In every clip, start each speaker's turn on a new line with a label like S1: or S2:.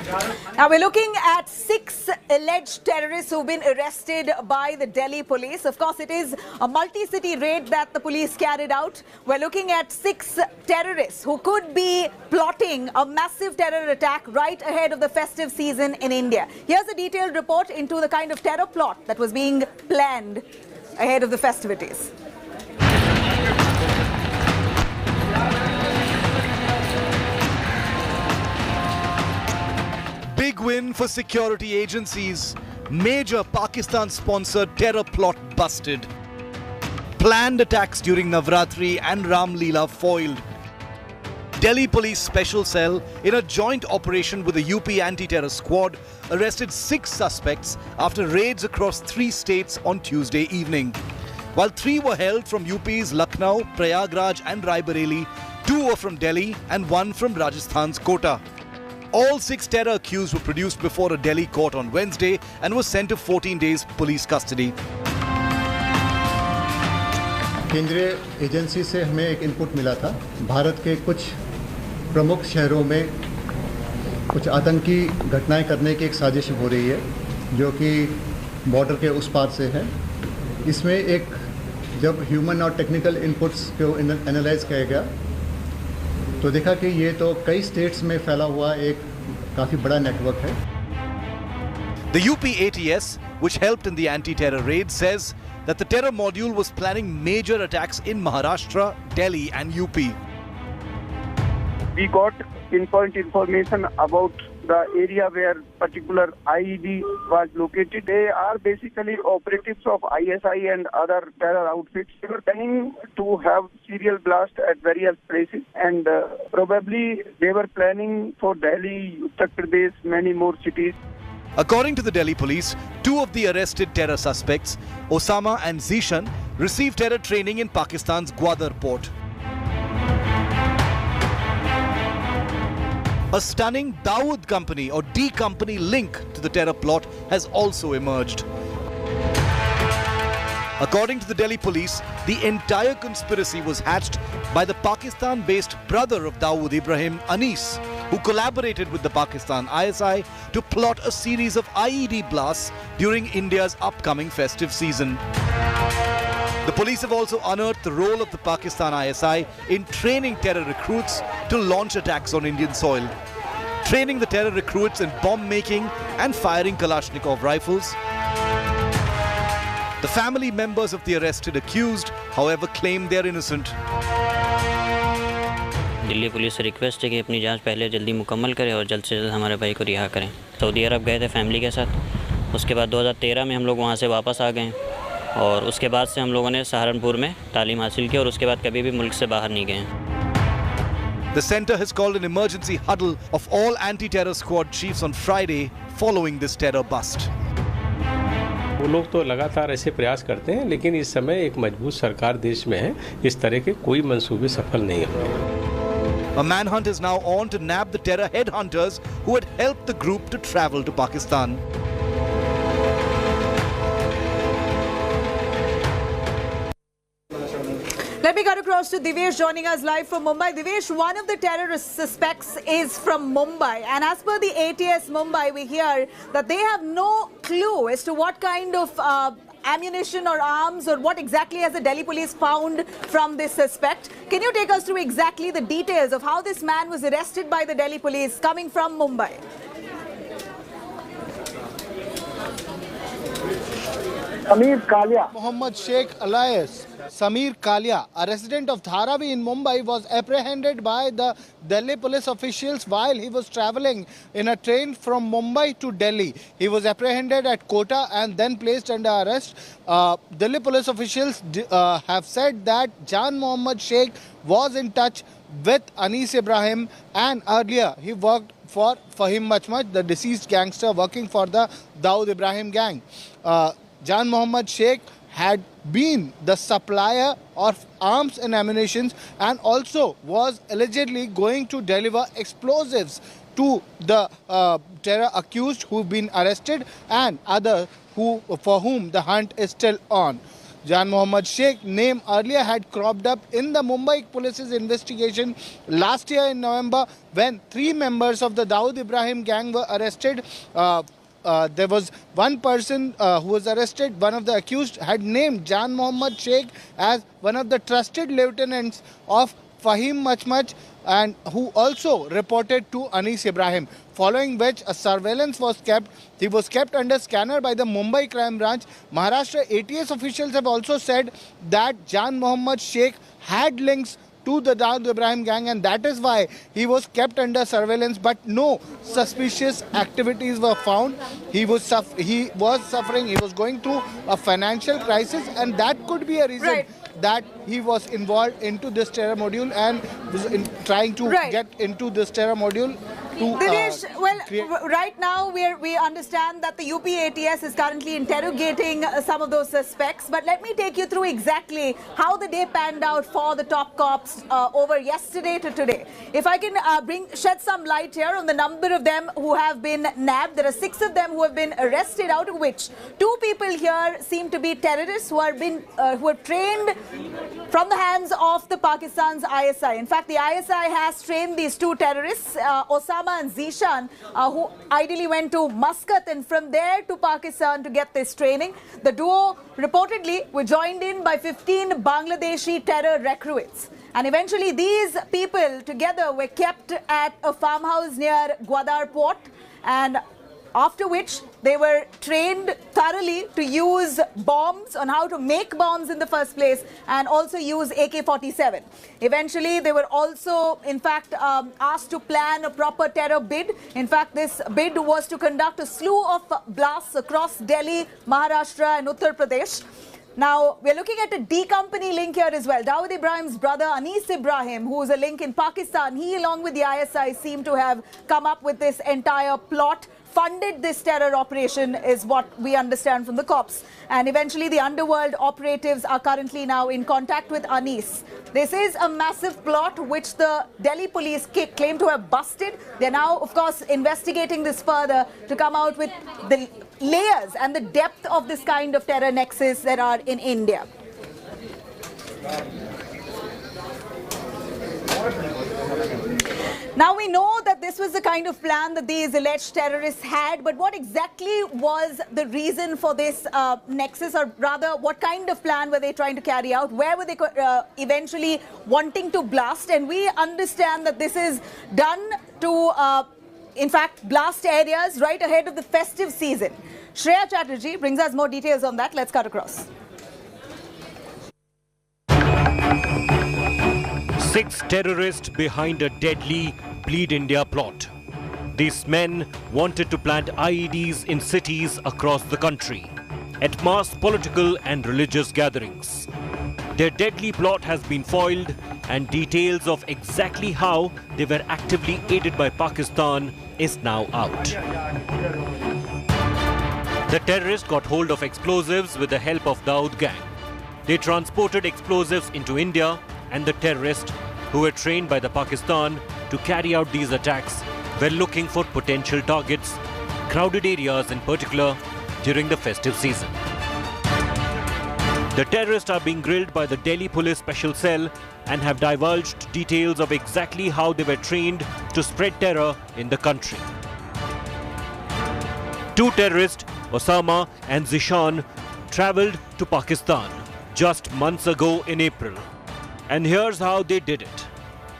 S1: Now we're looking at 6 alleged terrorists who've been arrested by the Delhi police. Of course, it is a multi-city raid that the police carried out. We're looking at 6 terrorists who could be plotting a massive terror attack right ahead of the festive season in India. Here's a detailed report into the kind of terror plot that was being planned ahead of the festivities.
S2: Big win for security agencies. Major Pakistan-sponsored terror plot busted. Planned attacks during Navratri and Ram Leela foiled. Delhi Police Special Cell, in a joint operation with the UP Anti-Terror Squad, arrested 6 suspects after raids across 3 states on Tuesday evening. While 3 were held from UP's Lucknow, Prayagraj and Raebareli, 2 were from Delhi and 1 from Rajasthan's Kota. All 6 terror accused were produced before a Delhi court on Wednesday and were sent to 14 days police custody.
S3: केंद्रीय agency से हमें एक input मिला था। भारत के कुछ प्रमुख शहरों में कुछ आतंकी घटनाएं करने की एक साजिश हो रही है, जो कि बॉर्डर के उस पार से है। इसमें एक जब ह्यूमन और टेक्निकल इनपुट्स को एनालाइज किया गया तो देखा कि ये तो कई स्टेट्स में फैला हुआ एक काफ़ी बड़ा नेटवर्क है।
S2: The UP ATS, which helped in the anti-terror raid, says that the terror module was planning major attacks in Maharashtra, Delhi and UP.
S4: We got pinpoint information about the area where particular IED was located. They are basically operatives of ISI and other terror outfits. They were planning to have serial blast at various places, and probably they were planning for Delhi, Uttar Pradesh, many more cities.
S2: According to the Delhi police, 2 of the arrested terror suspects, Osama and Zishan, received terror training in Pakistan's Gwadar port. A stunning Dawood company or D company link to the terror plot has also emerged. According to the Delhi police, the entire conspiracy was hatched by the Pakistan-based brother of Dawood Ibrahim, Anis, who collaborated with the Pakistan ISI to plot a series of IED blasts during India's upcoming festive season. The police have also unearthed the role of the Pakistan ISI in training terror recruits to launch attacks on Indian soil. Training the terror recruits in bomb making and firing Kalashnikov rifles. The family members of the arrested accused, however, claim they are innocent.
S5: Delhi police से request है कि अपनी जांच पहले जल्दी मुकम्मल करें और जल्द से जल्द हमारे भाई को रिहा करें। सऊदी अरब गए थे फैमिली के साथ, उसके बाद 2013 में हम लोग वहाँ से वापस आ गए और उसके बाद से हम लोगों ने सहारनपुर में तालीम हासिल की और उसके बाद कभी भी मुल्क से बाहर नहीं गए।
S2: The center has called an emergency huddle of all anti-terror squad chiefs on Friday following this terror bust.
S6: वो लोग तो लगातार ऐसे प्रयास करते हैं, लेकिन इस समय एक मजबूत सरकार देश में है, इस तरह के कोई मंसूबे सफल नहीं हुए।
S2: A manhunt is now on to nab the terror headhunters who had helped the group to travel to Pakistan.
S1: Let me cut across to Divesh joining us live from Mumbai. Divesh, one of the terrorist suspects is from Mumbai, and as per the ATS Mumbai, we hear that they have no clue as to what kind of ammunition or arms or what exactly has the Delhi police found from this suspect. Can you take us through exactly the details of how this man was arrested by the Delhi police coming from Mumbai?
S4: Samir Kalia.
S7: Mohammad Sheikh alias Samir Kalia, a resident of Dharavi in Mumbai, was apprehended by the Delhi police officials while he was travelling in a train from Mumbai to Delhi. He was apprehended at Kota and then placed under arrest. Delhi police officials have said that Jan Mohammad Sheikh was in touch with Anis Ibrahim, and earlier he worked for Fahim Machmach, the deceased gangster working for the Dawood Ibrahim gang. Jan Mohammad Sheikh had been the supplier of arms and ammunition and also was allegedly going to deliver explosives to the terror accused who've been arrested and others for whom the hunt is still on. Jan Mohammed Sheikh name earlier had cropped up in the Mumbai police's investigation last year in November when 3 members of the Dawood Ibrahim gang were arrested. There was one person who was arrested. One of the accused had named Jan Mohammed Sheikh as one of the trusted lieutenants of Fahim Machmach, and who also reported to Anis Ibrahim, following which a surveillance was kept. He was kept under scanner by the Mumbai crime branch. Maharashtra ATS officials have also said that Jan Mohammed Sheikh had links to the Dawood Ibrahim gang, and that is why he was kept under surveillance, but no suspicious activities were found. He was suffering, he was going through a financial crisis, and that could be a reason that he was involved into this terror module and was trying to get into this terror module.
S1: Dinesh, right now we understand that the UP ATS is currently interrogating some of those suspects, but let me take you through exactly how the day panned out for the top cops over yesterday to today. If I can shed some light here on the number of them who have been nabbed. There are 6 of them who have been arrested, out of which 2 people here seem to be terrorists who are trained from the hands of the Pakistan's ISI. In fact, the ISI has trained these 2 terrorists, Osama and Zishan, who ideally went to Muscat and from there to Pakistan to get this training. The duo reportedly were joined in by 15 Bangladeshi terror recruits. And eventually these people together were kept at a farmhouse near Gwadar port, and after which they were trained thoroughly to use bombs, on how to make bombs in the first place, and also use AK-47. Eventually, they were also, in fact, asked to plan a proper terror bid. In fact, this bid was to conduct a slew of blasts across Delhi, Maharashtra and Uttar Pradesh. Now, we're looking at a D company link here as well. Dawood Ibrahim's brother, Anis Ibrahim, who is a link in Pakistan, he along with the ISI seem to have come up with this entire plot, funded this terror operation, is what we understand from the cops. And eventually the underworld operatives are currently now in contact with Anis. This is a massive plot which the Delhi police claim to have busted. They're now, of course, investigating this further to come out with the layers and the depth of this kind of terror nexus that are in India. Now we know that this was the kind of plan that these alleged terrorists had, but what exactly was the reason for this nexus, or rather what kind of plan were they trying to carry out? Where were they eventually wanting to blast? And we understand that this is done to, in fact, blast areas right ahead of the festive season. Shreya Chatterjee brings us more details on that. Let's cut across.
S8: 6 terrorists behind a deadly Bleed India plot. These men wanted to plant IEDs in cities across the country, at mass political and religious gatherings. Their deadly plot has been foiled, and details of exactly how they were actively aided by Pakistan is now out. The terrorists got hold of explosives with the help of Dawood gang. They transported explosives into India, and the terrorists, who were trained by the Pakistan to carry out these attacks, were looking for potential targets, crowded areas in particular, during the festive season. The terrorists are being grilled by the Delhi Police Special Cell and have divulged details of exactly how they were trained to spread terror in the country. 2 terrorists, Osama and Zishan, travelled to Pakistan just months ago in April. And here's how they did it.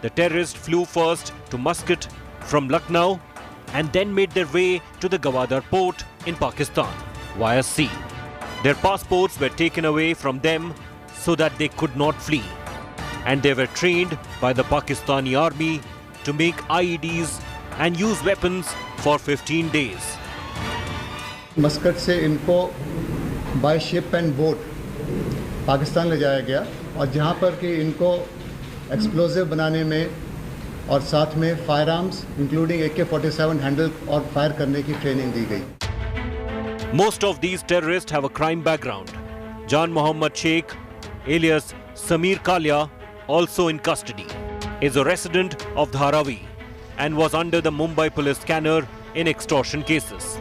S8: The terrorists flew first to Muscat from Lucknow and then made their way to the Gwadar port in Pakistan via sea. Their passports were taken away from them so that they could not flee. And they were trained by the Pakistani army to make IEDs and use weapons for 15 days.
S3: Muscat से इनको by ship and boat Pakistan ले जाया गया, और जहां पर कि इनको एक्सप्लोजिव बनाने में और साथ में fire arms including AK-47 handle और फायर करने की ट्रेनिंग दी गई.
S8: Most of these terrorists have a crime background. Jan Mohammed Sheikh, alias Sameer Kalia, also in custody, is a resident of Dharavi and was under the Mumbai police scanner in extortion cases.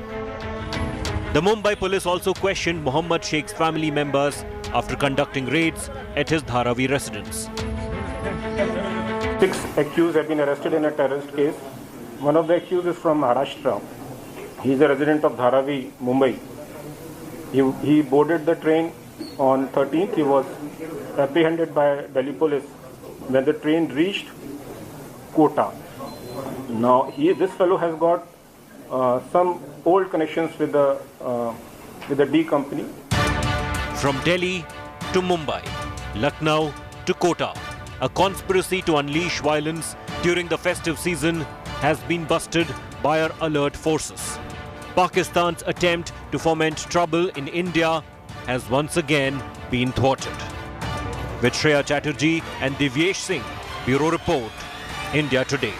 S8: The Mumbai police also questioned Mohammed Sheikh's family members after conducting raids at his Dharavi residence.
S9: 6 accused have been arrested in a terrorist case. One of the accused is from Maharashtra. He is a resident of Dharavi, Mumbai. He boarded the train on 13th. He was apprehended by Delhi police when the train reached Kota. Now, this fellow has got some old connections with the D company.
S8: From Delhi to Mumbai, Lucknow to Kota, a conspiracy to unleash violence during the festive season has been busted by our alert forces. Pakistan's attempt to foment trouble in India has once again been thwarted. With Shreya Chatterjee and Divyesh Singh, Bureau Report, India Today.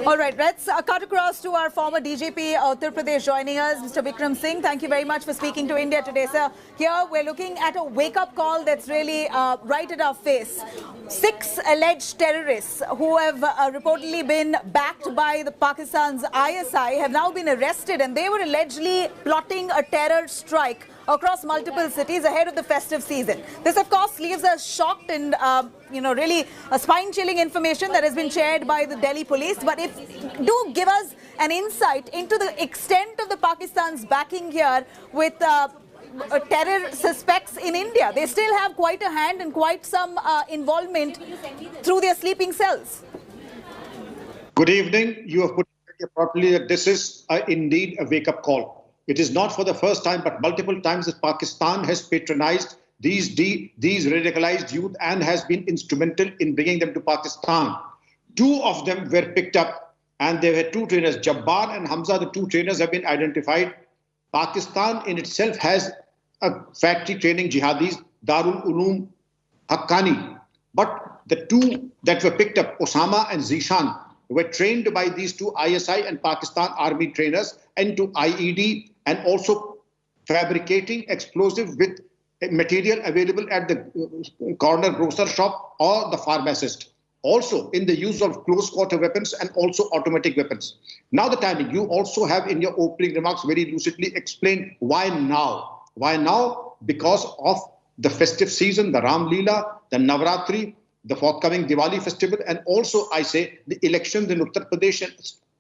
S1: All right, let's cut across to our former DGP Uttar Pradesh joining us, Mr. Vikram Singh. Thank you very much for speaking to India Today, sir. Here we're looking at a wake-up call that's really right at our face. 6 alleged terrorists who have reportedly been backed by the Pakistan's ISI have now been arrested, and they were allegedly plotting a terror strike across multiple cities ahead of the festive season. This, of course, leaves us shocked and, really a spine-chilling information that has been shared by the Delhi police. But do give us an insight into the extent of the Pakistan's backing here with terror suspects in India. They still have quite a hand and quite some involvement through their sleeping cells.
S10: Good evening. You have put it properly that this is indeed a wake-up call. It is not for the first time, but multiple times that Pakistan has patronized these radicalized youth and has been instrumental in bringing them to Pakistan. 2 of them were picked up, and there were 2 trainers. Jabbar and Hamza, the 2 trainers, have been identified. Pakistan in itself has a factory training jihadis, Darul Uloom Haqqani. But the 2 that were picked up, Osama and Zishan, were trained by these 2 ISI and Pakistan Army trainers into IED and also fabricating explosive with material available at the corner grocer shop or the pharmacist. Also in the use of close quarter weapons and also automatic weapons. Now the timing, you also have in your opening remarks very lucidly explained why now. Why now? Because of the festive season, the Ram Leela, the Navratri, the forthcoming Diwali festival, and also, I say, the elections in Uttar Pradesh and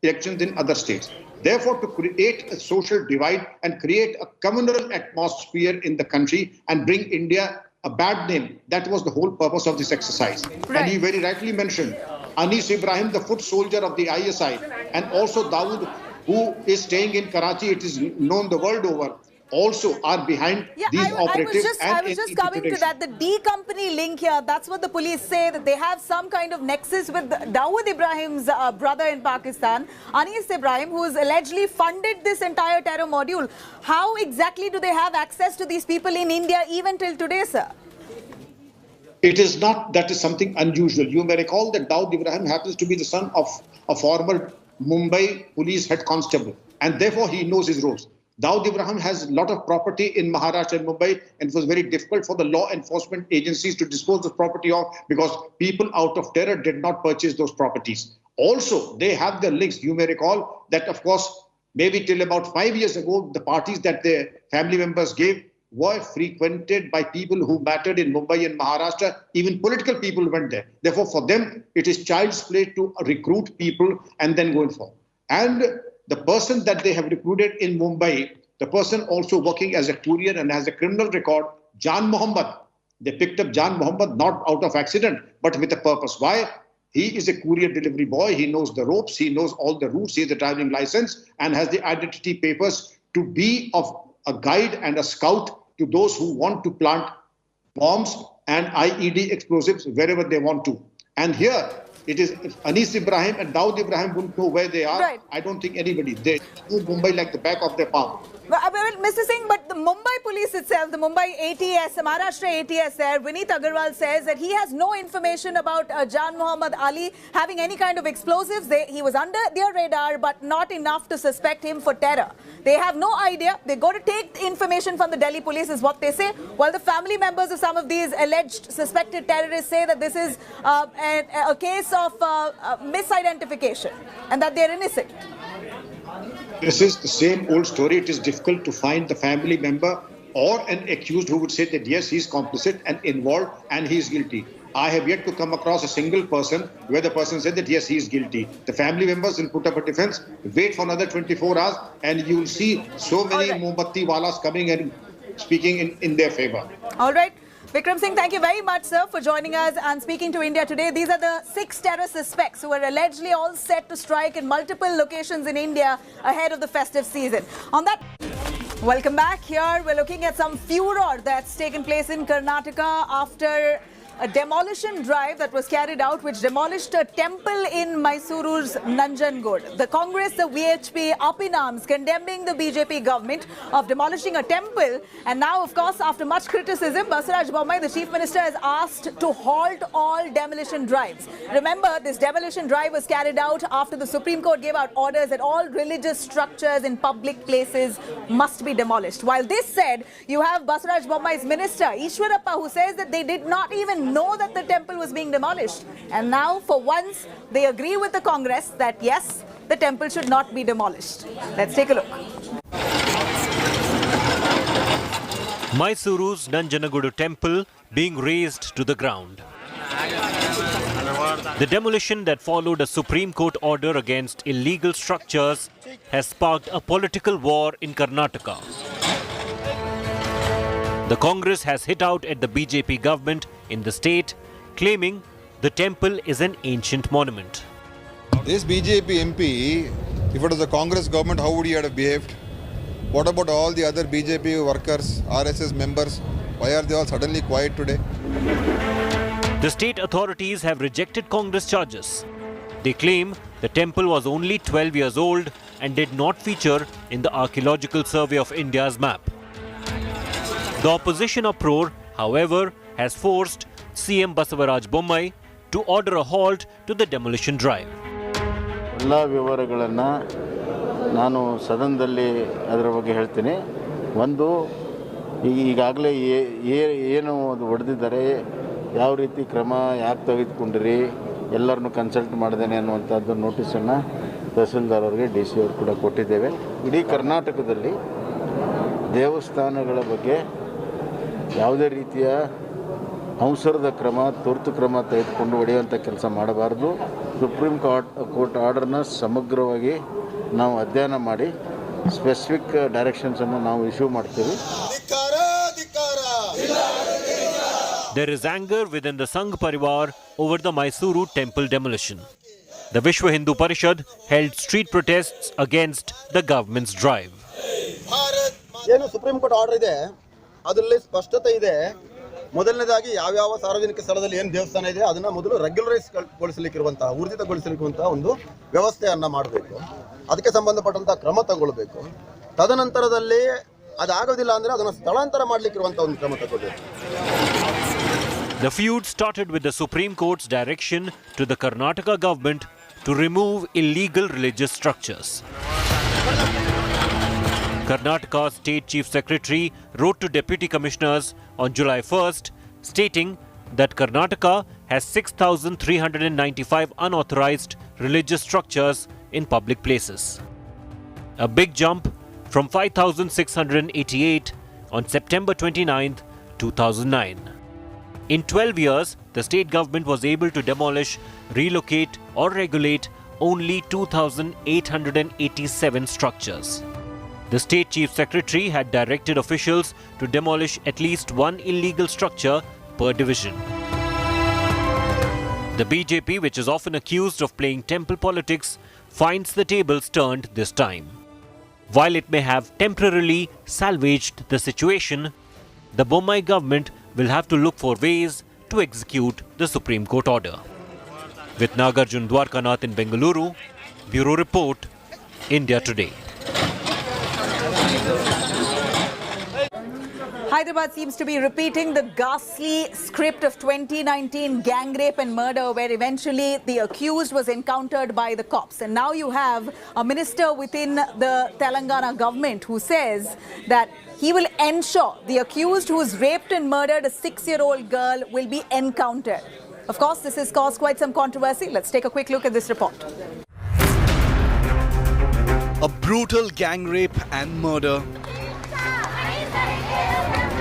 S10: elections in other states. Therefore, to create a social divide and create a communal atmosphere in the country and bring India a bad name, that was the whole purpose of this exercise. Right. And he very rightly mentioned ISI Ibrahim, the foot soldier of the ISI, and also Dawood, who is staying in Karachi, it is known the world over, also are behind these operatives.
S1: I was just coming to that. The D company link here, that's what the police say, that they have some kind of nexus with Dawood Ibrahim's brother in Pakistan, ISI Ibrahim, who has allegedly funded this entire terror module. How exactly do they have access to these people in India even till today, sir?
S10: It is not that is something unusual. You may recall that Dawood Ibrahim happens to be the son of a former Mumbai police head constable, and therefore he knows his roles. Dawood Ibrahim has a lot of property in Maharashtra and Mumbai, and it was very difficult for the law enforcement agencies to dispose of property of because people out of terror did not purchase those properties. Also, they have their links. You may recall that, of course, maybe till about 5 years ago, the parties that their family members gave were frequented by people who mattered in Mumbai and Maharashtra. Even political people went there. Therefore, for them, it is child's play to recruit people and then go in for. And the person that they have recruited in Mumbai, the person also working as a courier and has a criminal record, Jan Mohammed. They picked up Jan Mohammed not out of accident, but with a purpose. Why? He is a courier delivery boy. He knows the ropes. He knows all the routes. He has a driving license and has the identity papers to be of a guide and a scout to those who want to plant bombs and IED explosives wherever they want to. And here, it is ISI Ibrahim and Dawood Ibrahim wouldn't know where they are. Right. I don't think anybody. They know Mumbai like the back of their palm.
S1: Well, Mr. Singh, but the Mumbai police itself, the Mumbai ATS, the Maharashtra ATS there, Vineet Agarwal says that he has no information about Jan Muhammad Ali having any kind of explosives. He was under their radar, but not enough to suspect him for terror. They have no idea. They go to take the information from the Delhi police is what they say, while the family members of some of these alleged suspected terrorists say that this is a case of misidentification and that they're innocent.
S10: This is the same old story. It is difficult to find the family member or an accused who would say that yes, he is complicit and involved and he is guilty. I have yet to come across a single person where the person said that yes, he is guilty. The family members will put up a defense, wait for another 24 hours, and you will see so many Mombatti walas coming and speaking in their favor.
S1: All right. Vikram Singh, thank you very much, sir, for joining us and speaking to India Today. These are the 6 terror suspects who are allegedly all set to strike in multiple locations in India ahead of the festive season. On that, welcome back. Here we're looking at some furor that's taken place in Karnataka after a demolition drive that was carried out which demolished a temple in Mysuru's Nanjangud. The Congress, the VHP up in arms condemning the BJP government of demolishing a temple, and now of course after much criticism, Basuraj Bommai, the Chief Minister, has asked to halt all demolition drives. Remember, this demolition drive was carried out after the Supreme Court gave out orders that all religious structures in public places must be demolished. While this said, you have Basuraj Bommai's minister, Ishwarappa, who says that they did not even know that the temple was being demolished. And now, for once, they agree with the Congress that yes, the temple should not be demolished. Let's take a look.
S8: Mysuru's Nanjanagudu temple being razed to the ground. The demolition that followed a Supreme Court order against illegal structures has sparked a political war in Karnataka. The Congress has hit out at the BJP government in the state, claiming the temple is an ancient monument.
S11: This BJP MP, if it was a Congress government, how would he have behaved? What about all the other BJP workers, RSS members? Why are they all suddenly quiet today?
S8: The state authorities have rejected Congress charges. They claim the temple was only 12 years old and did not feature in the Archaeological Survey of India's map. The opposition uproar, however, has forced CM Basavaraj Bommai to order a halt to the demolition drive.
S12: ಎಲ್ಲ ವಿವರಗಳನ್ನು ನಾನು ಸದನದಲ್ಲಿ ಅದರ ಬಗ್ಗೆ ಹೇಳ್ತೀನಿ. ಒಂದು, ಈಗಾಗಲೇ ಏನು ಹೊಡೆದಿದ್ದಾರೆ, ಯಾವ ರೀತಿ ಕ್ರಮ ಯಾಕೆ ತೆಗೆದುಕೊಂಡಿರಿ, ಎಲ್ಲರನ್ನು ಕನ್ಸಲ್ಟ್ ಮಾಡಿದ್ದೇನೆ ಅನ್ನುವಂಥದ್ದು ನೋಟಿಸನ್ನು ತಹಸೀಲ್ದಾರ್ ಅವರಿಗೆ DC ಅವರು ಕೂಡ ಕೊಟ್ಟಿದ್ದೇವೆ. ಇಡೀ ಕರ್ನಾಟಕದಲ್ಲಿ ದೇವಸ್ಥಾನಗಳ ಬಗ್ಗೆ ಯಾವುದೇ ರೀತಿಯ ಅವಸರದ ಕ್ರಮ, ತುರ್ತು ಕ್ರಮ ತೆಗೆದುಕೊಂಡು ಹೊಡೆಯುವಂಥ ಕೆಲಸ ಮಾಡಬಾರ್ದು. ಸುಪ್ರೀಂ ಕೋರ್ಟ್ ಆರ್ಡರ್ನ ಸಮಗ್ರವಾಗಿ ನಾವು ಅಧ್ಯಯನ ಮಾಡಿ ಸ್ಪೆಸಿಫಿಕ್ ಡೈರೆಕ್ಷನ್ಸನ್ನು ನಾವು ಇಶ್ಯೂ ಮಾಡ್ತೀವಿ.
S8: There is anger within the Sangh Parivar over the Mysuru temple demolition. The Vishwa Hindu Parishad held street protests against the government's drive.
S13: ಏನು ಸುಪ್ರೀಂ ಕೋರ್ಟ್ ಆರ್ಡರ್ ಇದೆ ಅದರಲ್ಲಿ ಸ್ಪಷ್ಟತೆ ಇದೆ. ಮೊದಲನೇದಾಗಿ ಯಾವ್ಯಾವ ಸಾರ್ವಜನಿಕ ಸ್ಥಳದಲ್ಲಿ ಏನು ದೇವಸ್ಥಾನ ಇದೆ ಅದನ್ನು ಮೊದಲು ರೆಗ್ಯುಲರೈಸ್ಗೊಳಿಸಲಿಕ್ಕಿರುವಂತಹ, ಊರ್ಜಿತಗೊಳಿಸಲಿಕ್ಕುವಂತಹ ಒಂದು ವ್ಯವಸ್ಥೆಯನ್ನು ಮಾಡಬೇಕು. ಅದಕ್ಕೆ ಸಂಬಂಧಪಟ್ಟಂಥ ಕ್ರಮ ತಗೊಳ್ಬೇಕು. ತದನಂತರದಲ್ಲಿ ಅದಾಗೋದಿಲ್ಲ ಅಂದರೆ ಅದನ್ನು ಸ್ಥಳಾಂತರ ಮಾಡಲಿಕ್ಕಿರುವಂಥ ಒಂದು ಕ್ರಮ ತಗೊಳ್ಬೇಕು.
S8: The feud started with the Supreme Court's direction to the Karnataka government to remove illegal religious structures. Karnataka State Chief Secretary wrote to Deputy Commissioners on July 1st, stating that Karnataka has 6,395 unauthorized religious structures in public places. A big jump from 5,688 on September 29th, 2009. In 12 years, the state government was able to demolish, relocate or regulate only 2,887 structures. The state chief secretary had directed officials to demolish at least one illegal structure per division. The BJP, which is often accused of playing temple politics, finds the tables turned this time. While it may have temporarily salvaged the situation, the Bommai government will have to look for ways to execute the Supreme Court order. With Nagarjun Dwarkanath in Bengaluru, Bureau Report, India Today.
S1: Hyderabad seems to be repeating the ghastly script of 2019 gang rape and murder, where eventually the accused was encountered by the cops. And now you have a minister within the Telangana government who says that he will ensure the accused who has raped and murdered a 6-year-old girl will be encountered. Of course, this has caused quite some controversy. Let's take a quick look at this report.
S2: A brutal gang rape and murder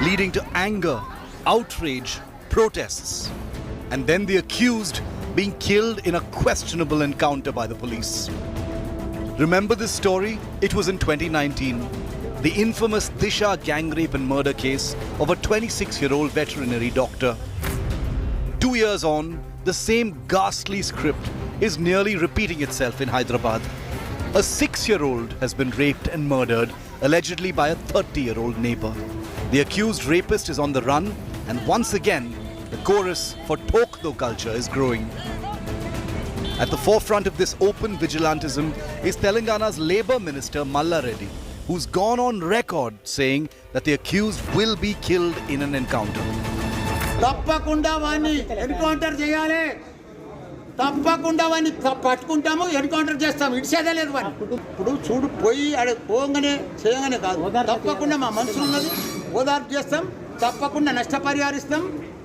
S2: leading to anger, outrage, protests, and then the accused being killed in a questionable encounter by the police. Remember this story? It was in 2019. The infamous Disha gang rape and murder case of a 26-year-old veterinary doctor. 2 years on, the same ghastly script is nearly repeating itself in Hyderabad. A 6-year-old has been raped and murdered, allegedly by a 30-year-old neighbor. The accused rapist is on the run, and once again, the chorus for Talk Do culture is growing. At the forefront of this open vigilantism is Telangana's Labour Minister Malla Reddy, who's gone on record saying that the accused will be killed in an encounter.
S14: తప్పకుండా వాని encounter చేయాలి తప్పకుండా వాని పట్టుకుంటాము encounter చేస్తాము ఇడిసేదే లేదు వాని ఇప్పుడు చూడు పోయి ఆడ పోగానే చేయగానే కాదు తప్పకుండా మా మనసులో ఉన్నది ఓదార్పు చేస్తాం తప్పకుండా నష్టపరిహారిస్తాం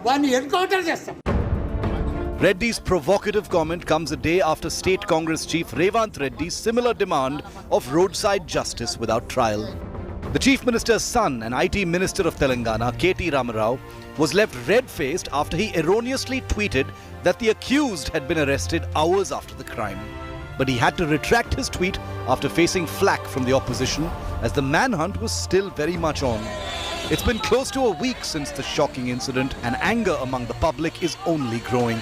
S14: వాని ఎన్కౌంటర్ చేస్తాం.
S2: Reddy's provocative comment comes a day after State Congress Chief Revant Reddy's similar demand of roadside justice without trial. The Chief Minister's son and IT Minister of Telangana, K.T. Ramarao, was left red-faced after he erroneously tweeted that the accused had been arrested hours after the crime. But he had to retract his tweet after facing flack from the opposition, as the manhunt was still very much on. It's been close to a week since the shocking incident, and anger among the public is only growing.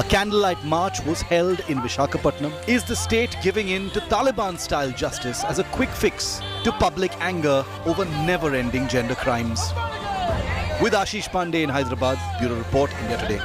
S2: A candlelight march was held in Visakhapatnam. Is the state giving in to Taliban-style justice as a quick fix to public anger over never-ending gender crimes? With Ashish Pandey in Hyderabad, Bureau Report, India Today.